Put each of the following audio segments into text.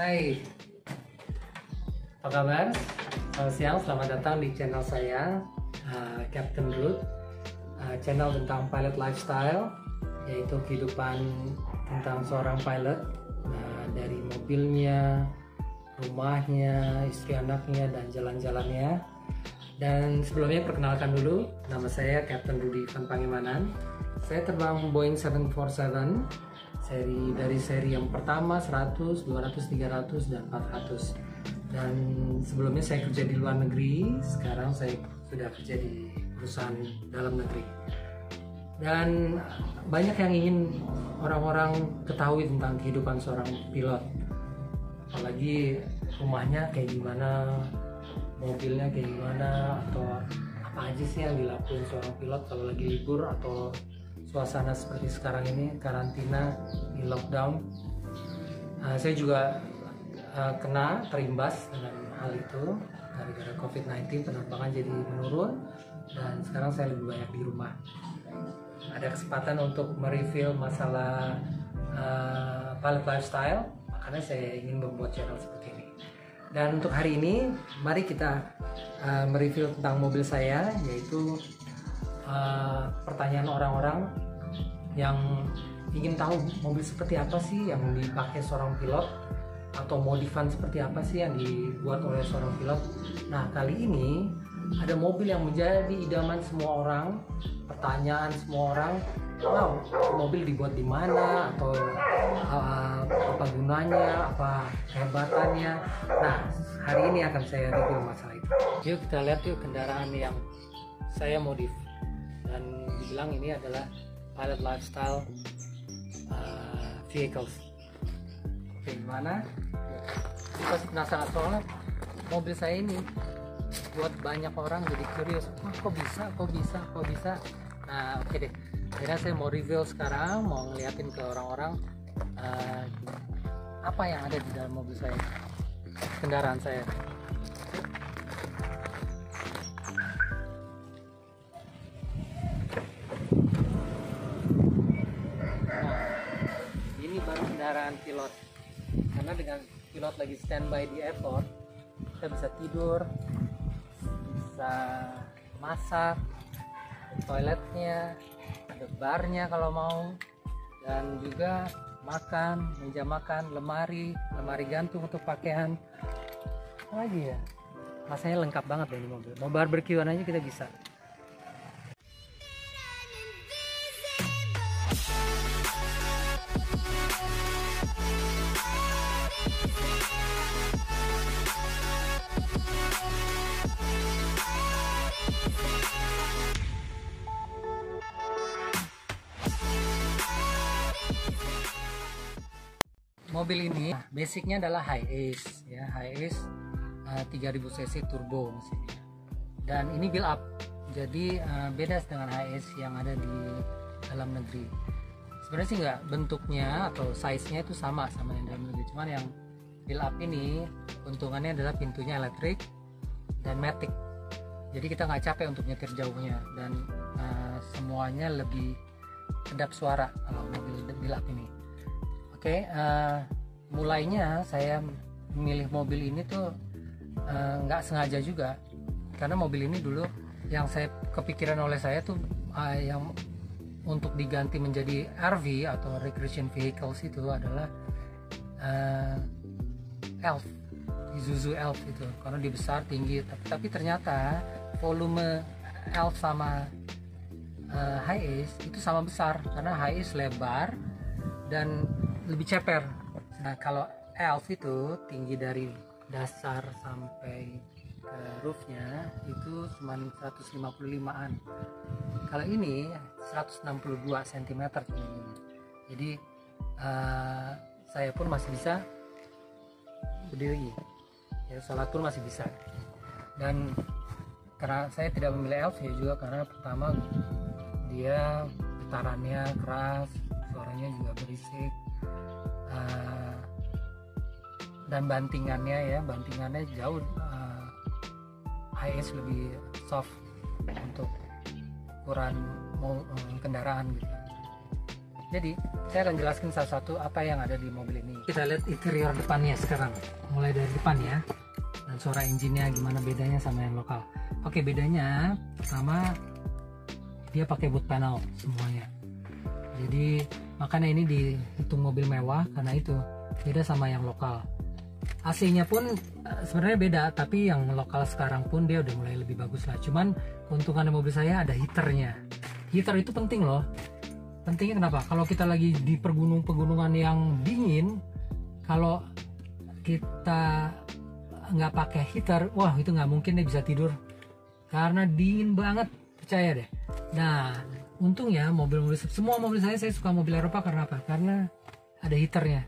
Hai, apa kabar? Selamat siang, selamat datang di channel saya, Captain Root, channel tentang pilot lifestyle, yaitu kehidupan tentang seorang pilot, dari mobilnya, rumahnya, istri anaknya, dan jalan-jalannya. Dan sebelumnya perkenalkan dulu, nama saya Captain Rudy Van Pangemanan. Saya terbang Boeing 747 dari seri yang pertama 100, 200, 300, dan 400. Dan sebelumnya saya kerja di luar negeri, sekarang saya sudah kerja di perusahaan dalam negeri. Dan banyak yang ingin orang-orang ketahui tentang kehidupan seorang pilot, apalagi rumahnya kayak gimana, mobilnya kayak gimana, atau apa aja sih yang dilakuin seorang pilot kalau lagi libur atau suasana seperti sekarang ini, karantina, di lockdown. Saya juga terimbas dengan hal itu gara-gara COVID-19, penerbangan jadi menurun dan sekarang saya lebih banyak di rumah. Ada kesempatan untuk mereview masalah pilot lifestyle, makanya saya ingin membuat channel seperti ini. Dan untuk hari ini, mari kita mereview tentang mobil saya, yaitu pertanyaan orang-orang yang ingin tahu mobil seperti apa sih yang dipakai seorang pilot, atau modifan seperti apa sih yang dibuat oleh seorang pilot. Nah, kali ini ada mobil yang menjadi idaman semua orang, pertanyaan semua orang, wow, mobil dibuat di mana, atau apa gunanya, apa kehebatannya. Nah, hari ini akan saya review masalah itu. Yuk kita lihat yuk kendaraan yang saya modif, dan dibilang ini adalah pilot lifestyle vehicles. Oke, gimana? Pasti penasaran, soalnya mobil saya ini buat banyak orang jadi curious, kok bisa. Nah, oke deh, akhirnya saya mau review sekarang, mau ngeliatin ke orang-orang apa yang ada di dalam mobil saya, kendaraan saya. Kendaraan pilot, karena dengan pilot lagi standby di airport, kita bisa tidur, bisa masak, toiletnya, ada barnya kalau mau, dan juga makan, meja makan, lemari gantung untuk pakaian. Apa lagi ya, rasanya lengkap banget dari mobil. Mau barbekyuan aja kita bisa. Mobil ini basicnya adalah high ace, ya, high ace 3000 cc turbo mesinnya, dan ini build up, jadi beda dengan high ace yang ada di dalam negeri. Sebenarnya sih nggak, bentuknya atau size-nya itu sama yang dalam negeri, cuman yang build up ini keuntungannya adalah pintunya elektrik dan matic, jadi kita nggak capek untuk nyetir jauhnya, dan semuanya lebih kedap suara kalau mobil build up ini. Oke, mulainya saya memilih mobil ini tuh nggak sengaja juga, karena mobil ini dulu yang saya kepikiran oleh saya tuh yang untuk diganti menjadi RV atau recreation vehicles itu adalah Elf, Isuzu Elf itu, karena dia besar, tinggi, tapi ternyata volume Elf sama High Ace itu sama besar, karena High Ace lebar dan lebih ceper. Nah, kalau Elf itu tinggi dari dasar sampai ke roofnya itu cuma 155an. Kalau ini 162 cm tingginya. Jadi saya pun masih bisa berdiri, ya, sholat pun masih bisa. Dan karena saya tidak memilih Elf ya juga karena pertama dia getarannya keras, suaranya juga berisik, dan bantingannya jauh High Ace lebih soft untuk ukuran kendaraan gitu. Jadi saya akan jelaskan satu-satu apa yang ada di mobil ini. Kita lihat interior depannya sekarang, mulai dari depan ya. Dan suara engine-nya gimana bedanya sama yang lokal. Oke, bedanya pertama dia pakai boot panel semuanya. Jadi makanya ini dihitung mobil mewah karena itu beda sama yang lokal. AC-nya pun sebenarnya beda, tapi yang lokal sekarang pun dia udah mulai lebih bagus lah. Cuman keuntungan di mobil saya ada heaternya. Heater itu penting loh. Pentingnya kenapa? Kalau kita lagi di pegunungan yang dingin, kalau kita nggak pakai heater, wah itu nggak mungkin deh bisa tidur karena dingin banget, percaya deh. Nah, untungnya semua mobil saya suka mobil Eropa karena apa? Karena ada heaternya.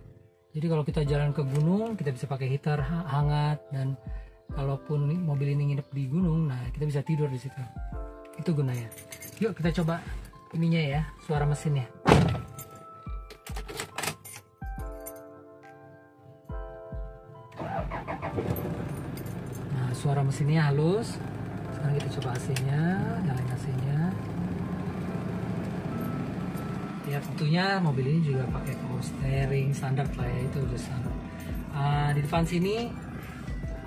Jadi kalau kita jalan ke gunung, kita bisa pakai heater hangat, dan kalaupun mobil ini nginep di gunung, nah kita bisa tidur di situ. Itu gunanya. Yuk kita coba ininya ya, suara mesinnya. Nah, suara mesinnya halus. Sekarang kita coba AC-nya, nyalain AC-nya. Ya tentunya mobil ini juga pakai power steering standar lah ya, itu udah standar. Di depan sini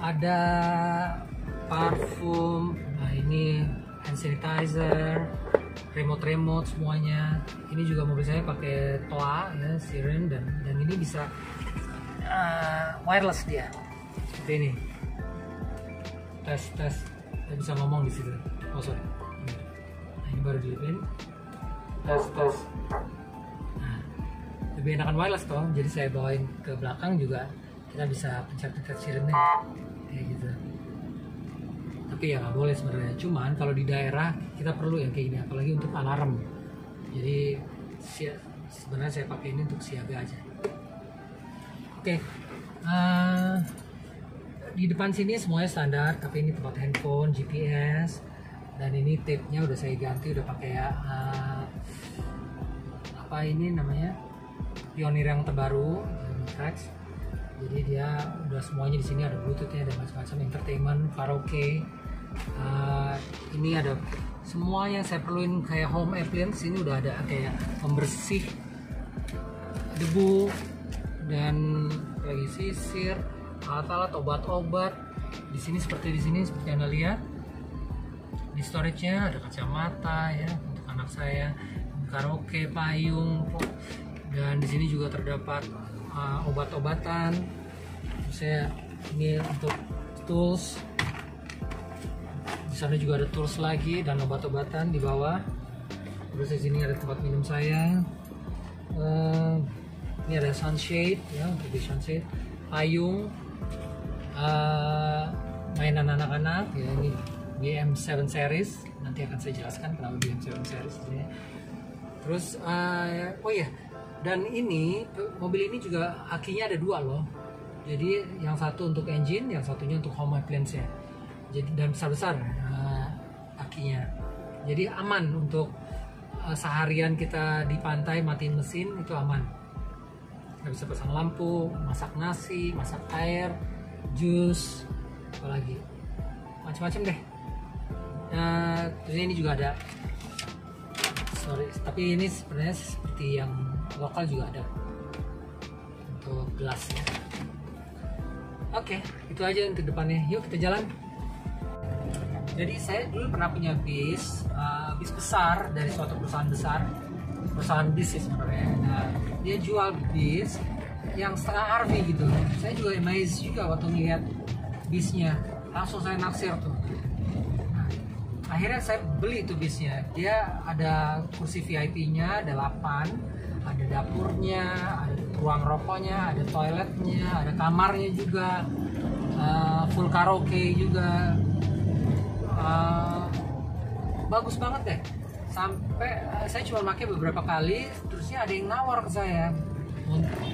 ada parfum, nah ini hand sanitizer, remote semuanya. Ini juga mobil saya pakai toa ya, siren, dan ini bisa wireless dia seperti ini. Tes saya bisa ngomong di situ. Oh sorry, nah ini baru dilipin. Tes. Nah, lebih enakan wireless toh, jadi saya bawain ke belakang juga kita bisa pencet sirennya kayak gitu. Tapi ya nggak boleh sebenarnya. Cuman kalau di daerah kita perlu yang kayak gini, apalagi untuk alarm. Jadi sebenarnya saya pakai ini untuk siaga aja. Oke. Di depan sini semuanya standar, tapi ini tempat handphone, GPS, dan ini tape-nya udah saya ganti, udah pakai apa ini namanya, Pioneer yang terbaru, Trax. Jadi dia udah semuanya di sini, ada Bluetooth-nya, ada macam-macam, entertainment, karaoke. Ini ada semua yang saya perluin kayak home appliance. Ini udah ada kayak pembersih debu dan lagi sisir, alat-alat, obat-obat. Di sini seperti Anda lihat. Di storage-nya ada kacamata ya untuk anak saya, karaoke, payung, dan di sini juga terdapat obat-obatan. Saya ini untuk tools. Di sana juga ada tools lagi dan obat-obatan di bawah. Terus di sini ada tempat minum saya. Ini ada sunshade ya, untuk di sunshade, payung, mainan anak-anak ya, ini BM7 series, nanti akan saya jelaskan kenapa BM7 series ini. Terus oh ya, dan ini mobil ini juga akinya ada dua loh. Jadi yang satu untuk engine, yang satunya untuk home appliance ya. Jadi dan besar-besar akinya. Jadi aman untuk seharian kita di pantai matiin mesin, itu aman. Kita bisa pasang lampu, masak nasi, masak air, jus, apalagi macam-macam deh. Terus ini juga ada, sorry, tapi ini sebenarnya seperti yang lokal juga ada untuk gelasnya. Oke, itu aja untuk depannya. Yuk kita jalan. Jadi saya dulu pernah punya bis besar dari suatu perusahaan bis sih sebenarnya. Nah, dia jual bis yang setengah RV gitu. Saya juga amazed juga waktu ngeliat bisnya. Langsung saya naksir tuh. Nah, akhirnya saya beli itu bisnya. Dia ada kursi VIP-nya, ada 8, ada dapurnya, ada ruang rokoknya, ada toiletnya, ada kamarnya juga, full karaoke juga. Bagus banget deh. Sampai saya cuma pakai beberapa kali, terusnya ada yang nawar ke saya.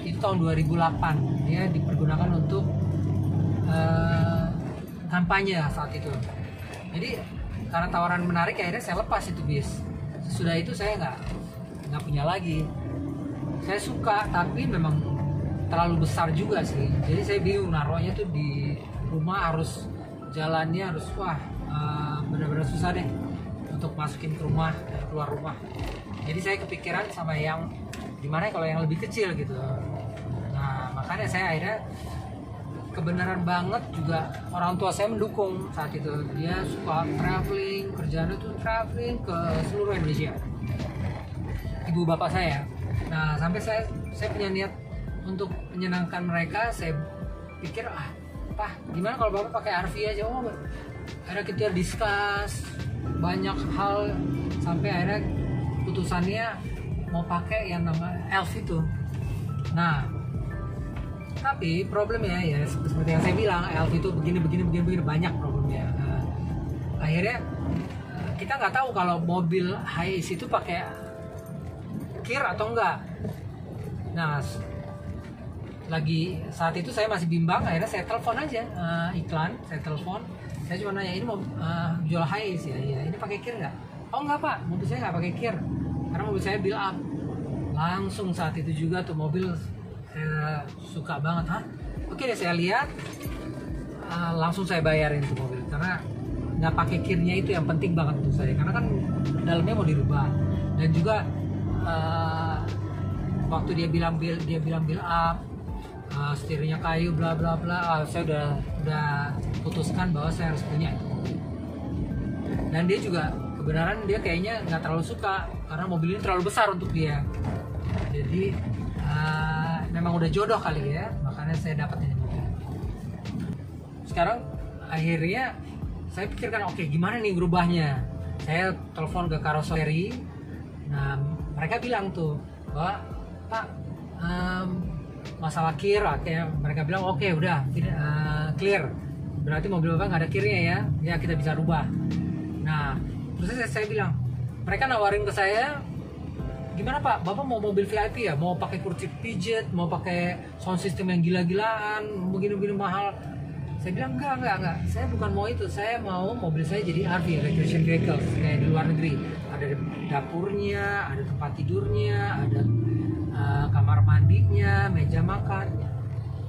Itu tahun 2008, dia dipergunakan untuk kampanye saat itu. Jadi karena tawaran menarik, akhirnya saya lepas itu bis. Sudah itu saya nggak punya lagi. Saya suka, tapi memang terlalu besar juga sih. Jadi saya bingung naruhnya tuh di rumah, harus jalannya harus benar-benar susah deh untuk masukin ke rumah dan keluar rumah. Jadi saya kepikiran sama yang gimana kalau yang lebih kecil gitu. Nah makanya saya akhirnya kebenaran banget juga orang tua saya mendukung saat itu. Dia suka traveling, kerjaannya tuh traveling ke seluruh Indonesia, ibu bapak saya. Nah sampai saya punya niat untuk menyenangkan mereka. Saya pikir Pak, gimana kalau bapak pakai RV aja? Akhirnya kita discuss banyak hal sampai akhirnya putusannya mau pakai yang nama Elf itu. Nah tapi problemnya ya seperti yang saya bilang, Elf itu begini banyak problemnya. Akhirnya kita nggak tahu kalau mobil Hiace itu pakai kir atau enggak. Nah lagi saat itu saya masih bimbang, akhirnya saya telepon aja iklan. Saya cuma nanya, ini mau jual Hiace ya? Iya. Ini pakai kir nggak? Oh enggak Pak, mobil saya nggak pakai kir karena mobil saya build up. Langsung saat itu juga tuh mobil saya suka banget. Oke deh, saya lihat, langsung saya bayarin tuh mobil karena nggak pakai kirnya itu yang penting banget untuk saya, karena kan dalamnya mau dirubah. Dan juga waktu dia bilang build up, setirnya kayu bla bla bla, saya udah putuskan bahwa saya harus punya. Dan dia juga kebenaran dia kayaknya nggak terlalu suka karena mobil ini terlalu besar untuk dia. Jadi memang udah jodoh kali ya, makanya saya dapat ini mobil. Sekarang akhirnya saya pikirkan, oke, gimana nih berubahnya. Saya telepon ke karoseri. Nah mereka bilang tuh bahwa Pak, masalah kir, mereka bilang oke, udah clear, berarti mobil bapak nggak ada kirnya ya kita bisa rubah. Nah terus saya bilang, mereka nawarin ke saya, gimana Pak, bapak mau mobil VIP ya, mau pakai kursi pijet, mau pakai sound system yang gila-gilaan, begini mahal. Saya bilang enggak, saya bukan mau itu, saya mau mobil saya jadi RV, recreation vehicle, kayak di luar negeri. Ada dapurnya, ada tempat tidurnya, ada kamar mandinya, meja makan.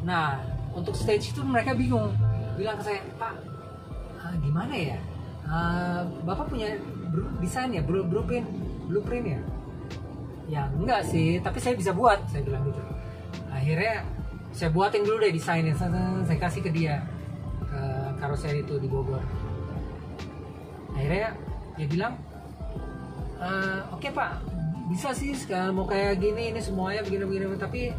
Nah untuk stage itu mereka bingung, bilang ke saya, Pak, gimana ya, bapak punya desain ya, blueprint ya? Ya enggak sih, tapi saya bisa buat, saya bilang gitu. Akhirnya saya buatin dulu deh desainnya, saya kasih ke dia, ke karoseri itu di Bogor. Akhirnya dia bilang, oke Pak, bisa sih mau kayak gini, ini semuanya begini, tapi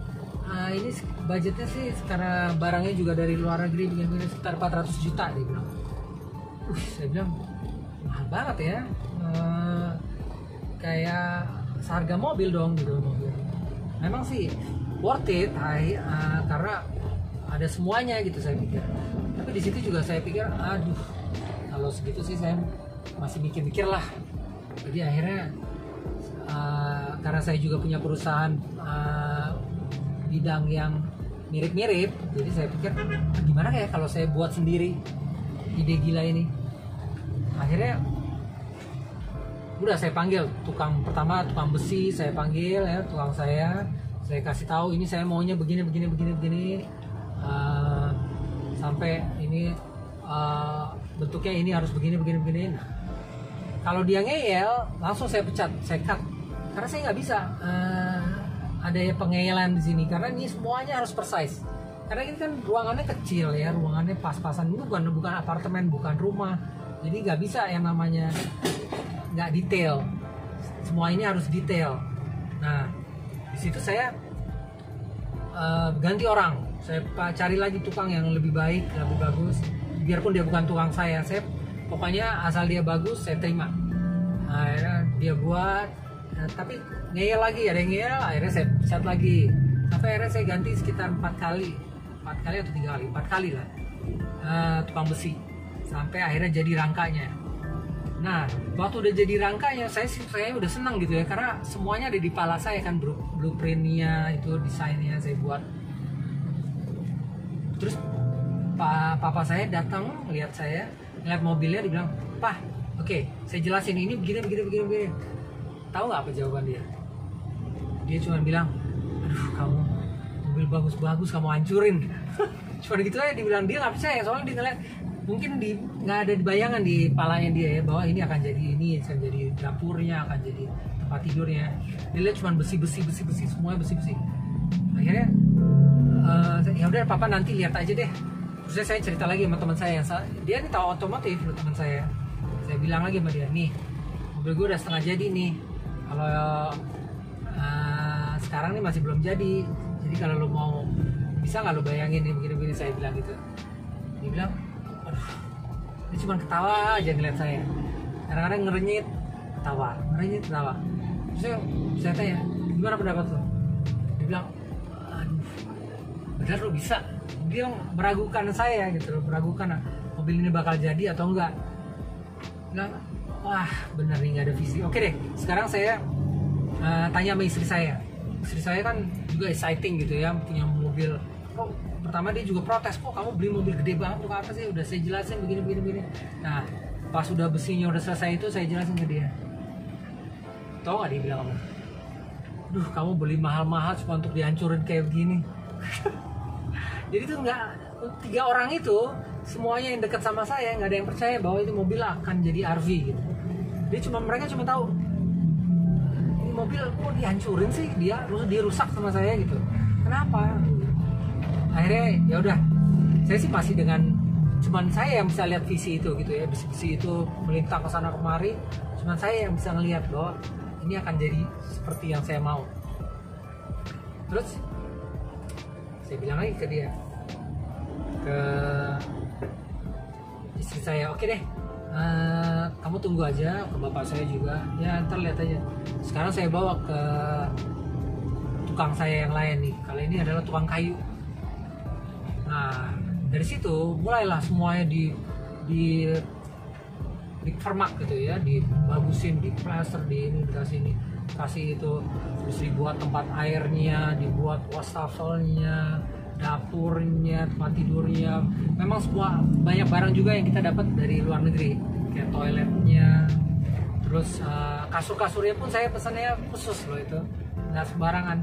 ini budgetnya sih karena barangnya juga dari luar negeri, begini sekitar 400 juta, dia bilang. Saya bilang mahal banget ya, kayak seharga mobil dong gitu. Memang sih worth it, karena ada semuanya gitu, saya pikir. Tapi di situ juga saya pikir, aduh, kalau segitu sih saya masih mikir-mikir lah. Jadi akhirnya karena saya juga punya perusahaan bidang yang mirip-mirip, jadi saya pikir gimana ya kalau saya buat sendiri ide gila ini. Akhirnya udah saya panggil tukang besi, saya panggil ya tukang saya kasih tahu ini saya maunya begini, sampai ini bentuknya ini harus begini. Nah, kalau dia ngeyel langsung saya pecat, saya cut, karena saya nggak bisa ada pengeyelan di sini, karena ini semuanya harus precise. Karena ini kan ruangannya kecil ya, ruangannya pas-pasan, itu bukan apartemen, bukan rumah, jadi nggak bisa yang namanya nggak detail. Semua ini harus detail. Nah di situ saya ganti orang, saya cari lagi tukang yang lebih baik, lebih bagus, biarpun dia bukan tukang saya pokoknya asal dia bagus saya terima. Akhirnya dia buat, tapi ngeyel lagi, ada yang ngeyel, akhirnya saya pecat lagi, sampai akhirnya saya ganti sekitar 4 kali atau 4 kali lah tukang besi, sampai akhirnya jadi rangkanya. Nah waktu udah jadi rangkanya saya udah senang gitu ya, karena semuanya ada di kepala saya kan, blueprintnya itu, desainnya saya buat. Terus papa saya datang lihat saya, lihat mobilnya, dia bilang, Pak, oke, saya jelasin ini begini. Tahu nggak apa jawaban dia? Dia cuma bilang, aduh kamu mobil bagus kamu hancurin. Cuma gitu aja dibilang. Dia nggak percaya, soalnya dia ngeliat, mungkin nggak ada bayangan di kepalanya dia ya, bahwa ini akan jadi dapurnya, akan jadi tempat tidurnya. Dia lihat cuma besi, semuanya besi. Akhirnya ya udah papa nanti lihat aja deh. Terus saya cerita lagi sama teman saya, dia ini tahu otomotif loh teman saya. Saya bilang lagi sama dia, nih mobil gue udah setengah jadi nih. Kalau sekarang nih masih belum jadi. Jadi kalau lo mau, bisa nggak lo bayangin nih begini-begini, saya bilang gitu. Dia bilang, aduh, dia cuma ketawa aja ngeliat saya. Kadang-kadang ngerenyit, ketawa. Terus saya tanya, gimana pendapat lo? Dia bilang, aduh, benar lo bisa. Dia meragukan saya gitu loh, meragukan mobil ini bakal jadi atau enggak. Bilang, wah bener nih nggak ada visi. Oke deh, sekarang saya tanya sama istri saya. Istri saya kan juga exciting gitu ya, punya mobil. Kok pertama dia juga protes, kok kamu beli mobil gede banget untuk apa sih? Udah saya jelasin begini. Nah pas udah besinya udah selesai itu saya jelasin ke dia. Tahu nggak dia bilang apa? Duh, kamu beli mahal-mahal cuma untuk dihancurin kayak begini. Jadi tuh nggak, 3 orang itu semuanya yang dekat sama saya nggak ada yang percaya bahwa itu mobil akan jadi RV gitu. Mereka cuma tahu ini mobil kok dihancurin sih, dia rusak sama saya gitu. Kenapa? Akhirnya ya udah, saya sih masih dengan cuman saya yang bisa lihat visi itu gitu ya, visi itu melintang ke sana kemari. Cuman saya yang bisa ngelihat bahwa ini akan jadi seperti yang saya mau. Terus saya bilang lagi ke dia, ke istri saya, oke deh, kamu tunggu aja, ke bapak saya juga, ya ntar lihat aja. Sekarang saya bawa ke tukang saya yang lain nih, kali ini adalah tukang kayu. Nah dari situ mulailah semuanya di permak gitu ya, dibagusin, diplaster, dikasih itu, terus dibuat tempat airnya, dibuat wastafelnya, dapurnya, tempat tidurnya. Memang semua banyak barang juga yang kita dapat dari luar negeri, kayak toiletnya, terus kasur-kasurnya pun saya pesannya khusus loh, itu nggak sembarangan.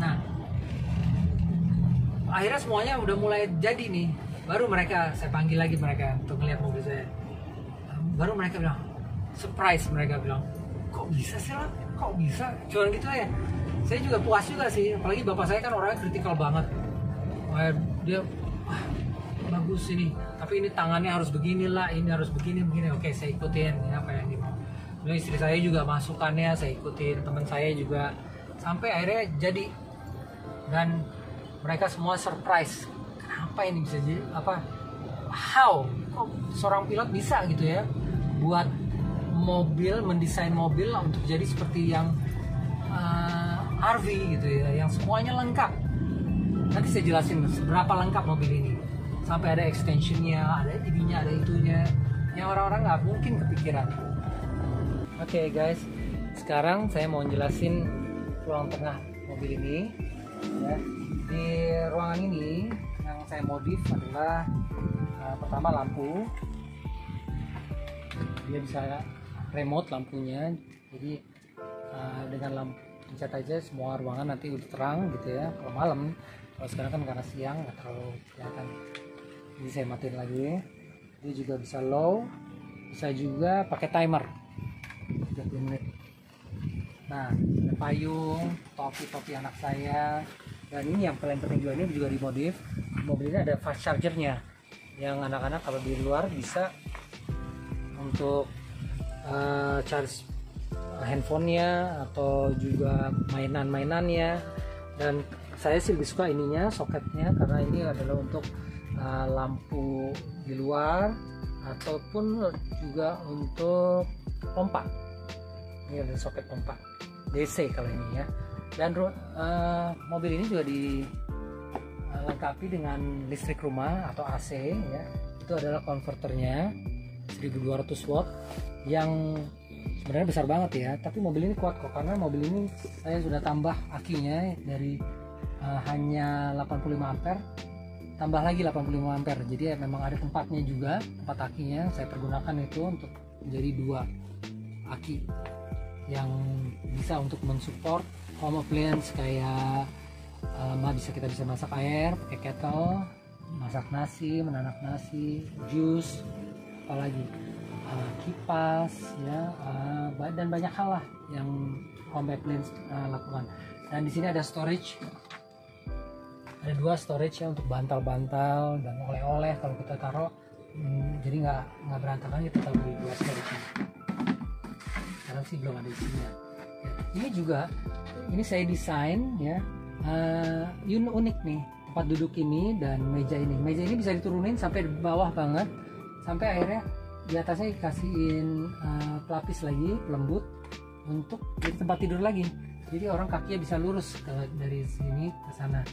Nah akhirnya semuanya udah mulai jadi nih, baru saya panggil lagi mereka untuk ngeliat mobil saya. Baru mereka bilang surprise, mereka bilang kok bisa sih lah, kok bisa, cuman gitu ya. Saya juga puas juga sih, apalagi bapak saya kan orangnya kritikal banget. Dia bagus ini, tapi ini tangannya harus beginilah, ini harus begini. Oke, saya ikutin ya, apa yang dimau. Lalu istri saya juga masukannya saya ikutin, teman saya juga, sampai akhirnya jadi. Dan mereka semua surprise, kenapa ini bisa jadi, how kok seorang pilot bisa gitu ya buat mobil, mendesain mobil untuk jadi seperti yang RV gitu ya, yang semuanya lengkap. Nanti saya jelasin seberapa lengkap mobil ini, sampai ada extensionnya, ada ininya, ada itunya, yang orang-orang nggak mungkin kepikiran. Oke guys, sekarang saya mau jelasin ruang tengah mobil ini ya. Di ruangan ini yang saya modif adalah pertama lampu, dia bisa remote lampunya, jadi dengan lampu pencet aja semua ruangan nanti udah terang gitu ya kalau malam. Kalau sekarang kan karena siang nggak terlalu kelihatan, jadi saya matiin lagi. Dia juga bisa low, bisa juga pakai timer 30 menit. Nah ada payung, topi anak saya, dan ini yang paling penting juga, ini juga dimodif. Mobil ini ada fast chargernya, yang anak-anak kalau di luar bisa untuk charge handphonenya atau juga mainan-mainannya. Dan saya sih lebih suka ininya, soketnya, karena ini adalah untuk lampu di luar ataupun juga untuk pompa. Ini ada soket pompa DC kalau ini ya. Dan mobil ini juga dilengkapi dengan listrik rumah atau AC ya. Itu adalah konverternya 1200 watt yang sebenarnya besar banget ya, tapi mobil ini kuat kok, karena mobil ini saya sudah tambah akinya dari hanya 85 ampere tambah lagi 85 ampere, jadi ya memang ada tempatnya juga, tempat akinya saya pergunakan itu untuk menjadi 2 aki yang bisa untuk mensupport home appliance kayak kita bisa masak air pakai kettle, masak nasi, menanak nasi, jus, apalagi kipas ya, dan banyak hal lah yang home appliance lakukan. Dan di sini ada storage, ada 2 storage ya untuk bantal-bantal dan oleh-oleh kalau kita taruh, jadi nggak berantakan, kita taruh di 2 storage ini. Sekarang sih belum ada di sini ya. Ini juga, ini saya desain ya, unik nih tempat duduk ini dan meja ini. Meja ini bisa diturunin sampai bawah banget, sampai akhirnya di atasnya dikasihin pelapis lagi pelembut untuk jadi tempat tidur lagi. Jadi orang kakinya bisa lurus dari sini ke sana.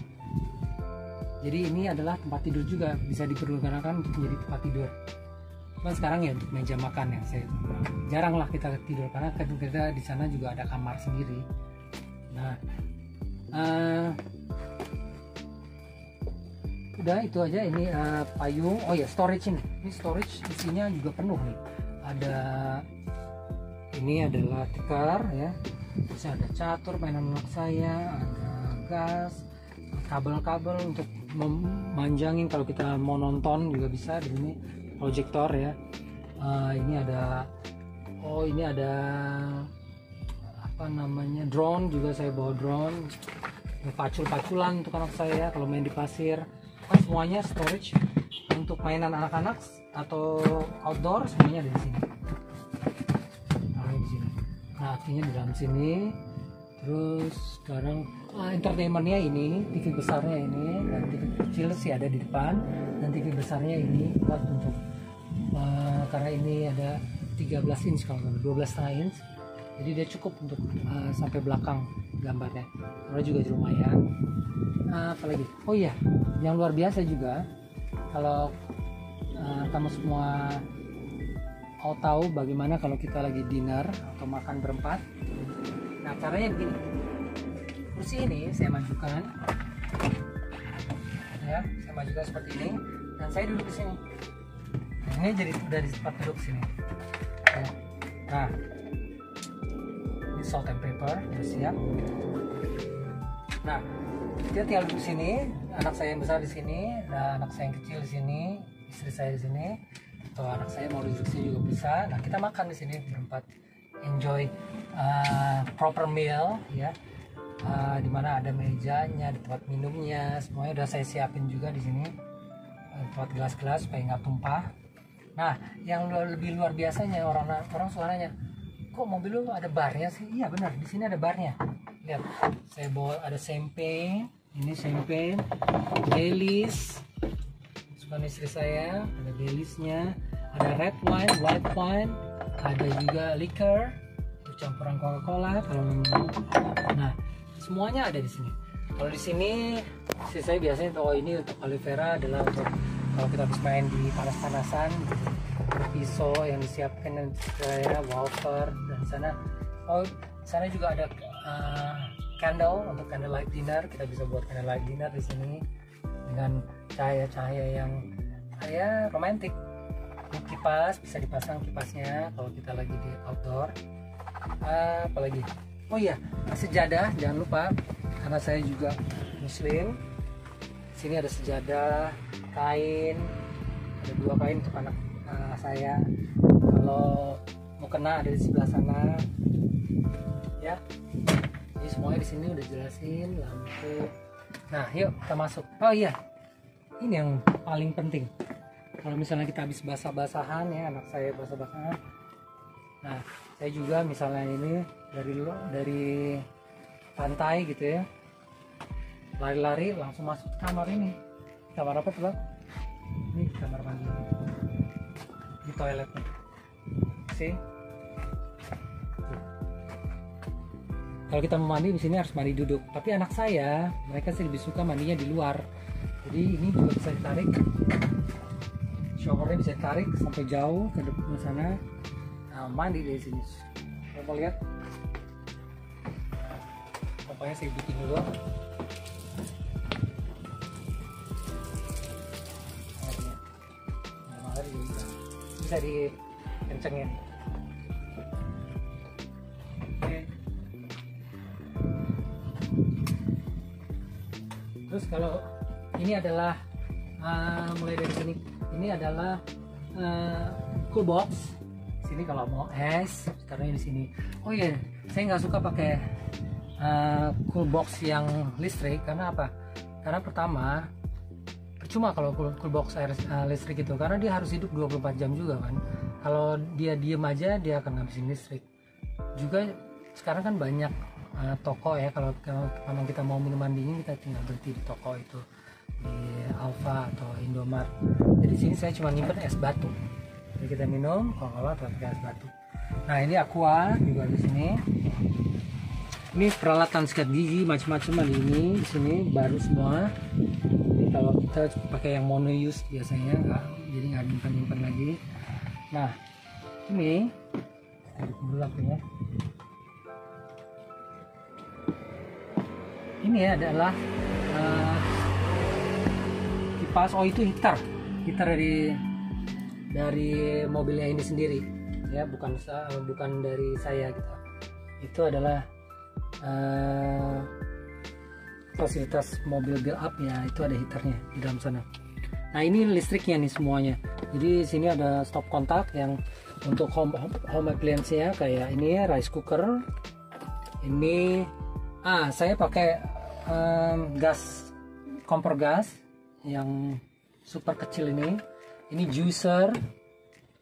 Jadi ini adalah tempat tidur juga, bisa dipergunakan untuk menjadi tempat tidur. Cuman sekarang ya meja makan yang saya jarang lah kita tidur karena kita di sana juga ada kamar sendiri. Nah, udah itu aja. Ini payung. Oh ya, storage ini storage isinya juga penuh nih. Ada, ini adalah tikar ya, terus ada catur mainan anak saya, ada gas, kabel-kabel untuk memanjangin kalau kita mau nonton juga bisa. Di sini proyektor ya. Ini ada, ini ada apa namanya, drone juga, saya bawa drone, pacul-paculan untuk anak saya kalau main di pasir. Semuanya storage untuk mainan anak-anak atau outdoor, semuanya ada di sini. Nah, artinya di dalam sini. Terus sekarang entertainmentnya ini, TV besarnya ini, dan TV kecil sih ada di depan, dan TV besarnya ini buat untuk karena ini ada 13 inch kalau nggak 12,5 inch, jadi dia cukup untuk sampai belakang gambarnya. Karena juga lumayan. Apalagi, oh iya, yang luar biasa juga, kalau kamu semua mau tahu bagaimana kalau kita lagi dinner atau makan berempat. Nah, caranya begini, kursi ini saya majukan ya, saya majukan seperti ini, dan saya duduk di sini. Nah, ini jadi udah di tempat duduk sini ya. Nah, ini salt and pepper udah siap. Nah, kita tinggal duduk sini, anak saya yang besar di sini, dan anak saya yang kecil di sini, istri saya di sini, atau anak saya mau duduk sini juga bisa. Nah, kita makan di sini berempat, enjoy proper meal ya, dimana ada mejanya, ada tempat minumnya, semuanya udah saya siapin juga di sini, tempat gelas-gelas supaya nggak tumpah. Nah, yang lebih luar biasanya, orang suaranya, kok mobil lu ada barnya sih? Iya benar, di sini ada barnya. Lihat, saya bawa, ada champagne, ini champagne, Baileys, suka istri saya, ada Baileysnya, ada red wine, white wine, ada juga liquor, itu campuran Coca-Cola kalau minum. Nah, semuanya ada di sini. Kalau di sini, istri saya biasanya tahu ini untuk aloe vera adalah untuk kalau kita habis main di panas-panasan, pisau yang disiapkan dan saya wafer, dan sana juga ada candle untuk candlelight dinner. Kita bisa buat candlelight dinner di sini dengan cahaya-cahaya yang romantis. Kipas bisa dipasang kipasnya kalau kita lagi di outdoor. Apalagi, oh iya, sejadah jangan lupa, karena saya juga muslim. Sini ada sejadah, kain, ada 2 kain untuk anak saya. Kalau mau kena ada di sebelah sana ya. Jadi semuanya di sini udah jelasin, lampu. Nah, yuk kita masuk. Oh iya, ini yang paling penting. Kalau misalnya kita habis basah-basahan ya, anak saya basah-basahan. Nah, saya juga misalnya ini dari pantai gitu ya, lari-lari langsung masuk kamar ini. Kamar apa tuh, Bang? Ini kamar mandi. Ini toiletnya. See? Kalau kita mau mandi di sini harus mandi duduk. Tapi anak saya, mereka sih lebih suka mandinya di luar. Jadi ini juga bisa ditarik. Showernya bisa ditarik sampai jauh ke depan sana. Nah, mandi dari sini. Kalau mau lihat, pokoknya saya bikin dulu. Bisa dikencengin. Terus kalau ini adalah mulai dari sini, ini adalah cool box. Sini kalau mau es, taruhnya di sini. Oh iya, saya nggak suka pakai cool box yang listrik. Karena apa? Karena pertama, percuma kalau cool box listrik itu, karena dia harus hidup 24 jam juga kan. Kalau dia diem aja, dia akan ngabisin listrik. Juga sekarang kan banyak toko ya, kalau memang kita mau minuman dingin, kita tinggal berhenti di toko itu, di Alfa atau Indomaret. Jadi sini saya cuma nyimpen es batu, jadi kita minum Coca-Cola pakai es batu. Nah ini Aqua juga di sini. Ini peralatan sikat gigi macam-macam ada ini, di sini baru semua. Jadi kalau kita pakai yang mono use biasanya nggak, jadi nggak nyimpan lagi. Nah ini gelap ya. Ini adalah kipas. Oh itu heater dari mobilnya ini sendiri ya, bukan dari saya gitu. Itu adalah fasilitas mobil build up ya, itu ada heaternya di dalam sana. Nah ini listriknya nih semuanya. Jadi sini ada stop kontak yang untuk home appliance-nya, kayak ini rice cooker. Ini saya pakai gas, kompor gas yang super kecil ini. Ini juicer,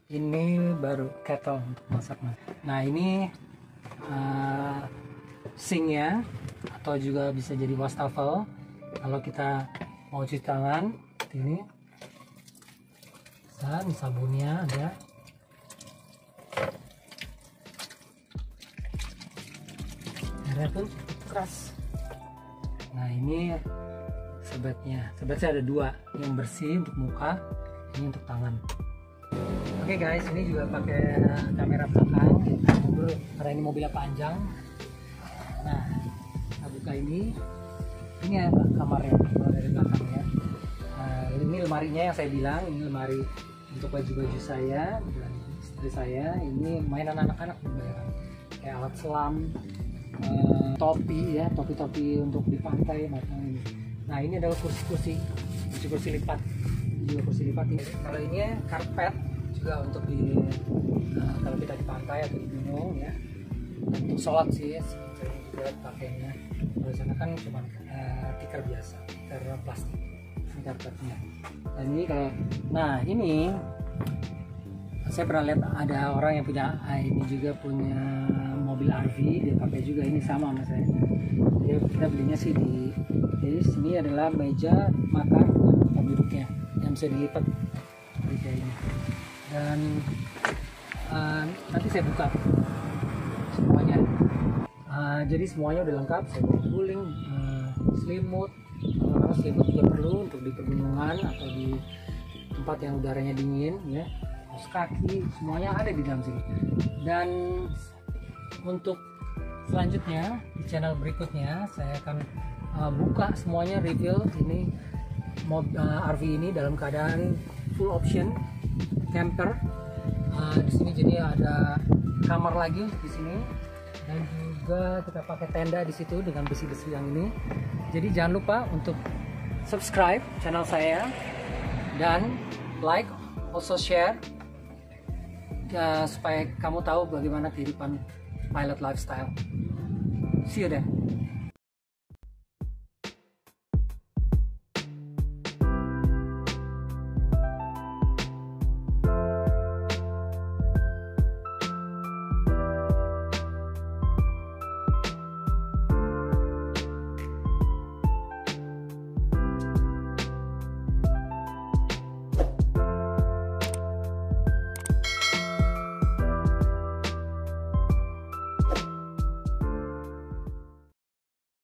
ini baru kettle untuk masaknya. Nah ini sinknya, atau juga bisa jadi wastafel kalau kita mau cuci tangan. Ini dan sabunnya ada. Airnya pun keras. Nah ini sebetnya ada dua, yang bersih untuk muka, ini untuk tangan. Oke guys, ini juga pakai kamera belakang karena ini mobilnya panjang. Nah kita buka ini adalah kamarnya dari belakang ya. Ini lemarinya yang saya bilang, ini lemari untuk baju-baju saya dan istri saya. Ini mainan anak-anak juga ya, kayak alat selam, topi ya, topi untuk di pantai macam ini. Nah ini adalah kursi lipat, juga kursi lipat ini. Kalau ini karpet juga untuk kalau kita di pantai atau di gunung ya, untuk sholat sih sering juga pakainya. Kalau sana kan cuma tikar biasa, tikar plastik, ini karpetnya. Dan ini ini saya pernah lihat ada orang yang punya ini juga punya mobil RV, dia pakai juga ini sama saya. Jadi kita belinya sih jadi sini adalah meja makan dan tempat duduknya yang bisa dilipat seperti kayak ini. Dan nanti saya buka semuanya. Jadi semuanya udah lengkap. Saya bawa guling, selimut. Karena selimut juga perlu untuk di pegunungan atau di tempat yang udaranya dingin ya. Kaos kaki semuanya ada di dalam sini. Dan untuk selanjutnya di channel berikutnya saya akan buka semuanya, review ini RV ini dalam keadaan full option camper. Di sini jadi ada kamar lagi di sini, dan juga kita pakai tenda di situ dengan besi-besi yang ini. Jadi jangan lupa untuk subscribe channel saya dan like, also share supaya kamu tahu bagaimana kehidupan pilot lifestyle. See you there.